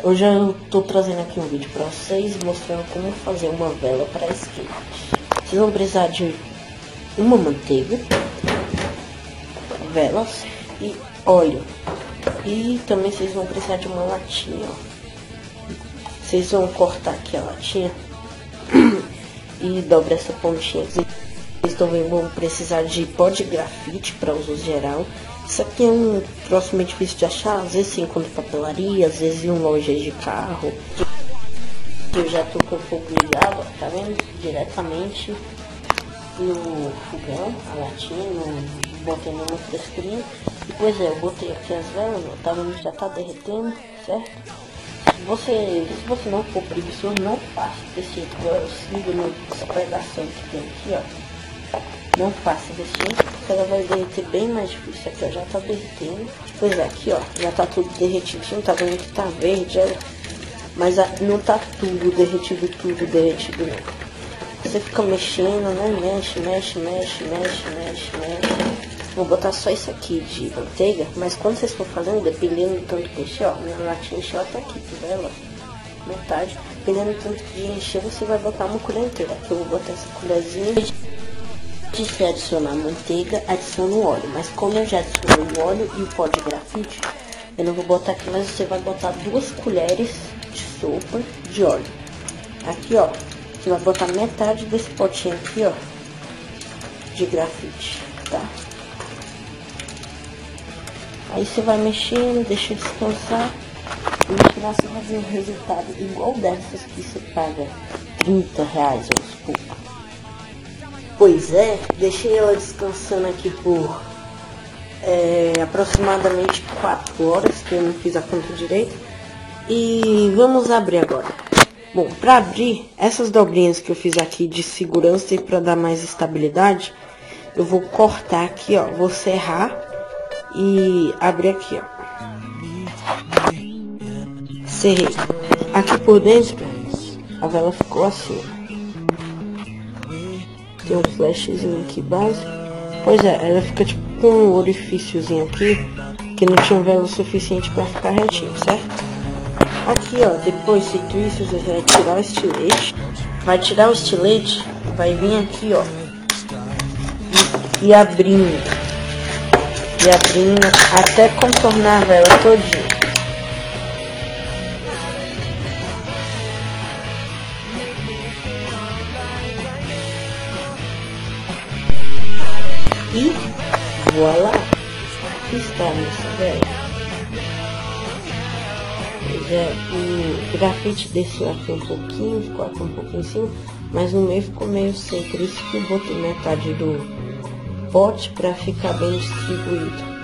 Hoje eu tô trazendo aqui um vídeo pra vocês mostrando como fazer uma vela para skate. Vocês vão precisar de uma manteiga, velas e óleo. E também vocês vão precisar de uma latinha, ó. Vocês vão cortar aqui a latinha e dobra essa pontinha. Vocês também vão precisar de pó de grafite para uso geral. Isso aqui é um troço meio difícil de achar, às vezes você encontra em papelaria, às vezes em lojas de carro. Eu já tô com o fogo ligado, ó, tá vendo? Diretamente no fogão, a latinha, não botei nenhuma frescurinha. E pois é, eu botei aqui as velas, ó, tá vendo? Já tá derretendo, certo? Se você não for preguiçoso, não faça desse jeito, eu sigo nessa pedação que tem aqui, ó. Não faça desse jeito, porque ela vai derreter bem mais difícil. Aqui, ó, já tá derretendo. Pois é, aqui, ó, já tá tudo derretidinho, tá vendo que tá verde, mas não tá tudo derretido não. Você fica mexendo, né, mexe. Vou botar só isso aqui de manteiga, mas quando vocês for fazendo, dependendo do tanto que encher, ó, minha latinha encheu até aqui, tá vendo? Metade. Dependendo do tanto de encher, você vai botar uma colher inteira. Aqui eu vou botar essa colherzinha. Se você adicionar manteiga, adiciona o óleo. Mas como eu já adicionei o óleo e o pó de grafite, eu não vou botar aqui, mas você vai botar 2 colheres de sopa de óleo. Aqui, ó, você vai botar metade desse potinho aqui, ó, de grafite, tá? Aí você vai mexendo, deixa descansar. E no final você vai ver um resultado igual dessas que você paga R$30 ou pouco. Pois é, deixei ela descansando aqui por aproximadamente 4 horas, que eu não fiz a conta direito. E vamos abrir agora. Bom, para abrir, essas dobrinhas que eu fiz aqui de segurança e para dar mais estabilidade, eu vou cortar aqui, ó, vou serrar e abrir aqui, ó. Serrei. Aqui por dentro, a vela ficou assim. Tem um flashzinho aqui base. Pois é, ela fica tipo com um orifíciozinho aqui, que não tinha vela suficiente para ficar retinho, certo? Aqui, ó, depois feito isso, você vai tirar o estilete. Vai tirar o estilete, vai vir aqui, ó, e abrindo. E abrindo até contornar a vela todinha. E voilá, aqui está a nossa vela. Pois é, o grafite desceu aqui um pouquinho, ficou aqui um pouquinho em cima, mas no meio ficou meio seco, por isso que eu botei metade do pote para ficar bem distribuído.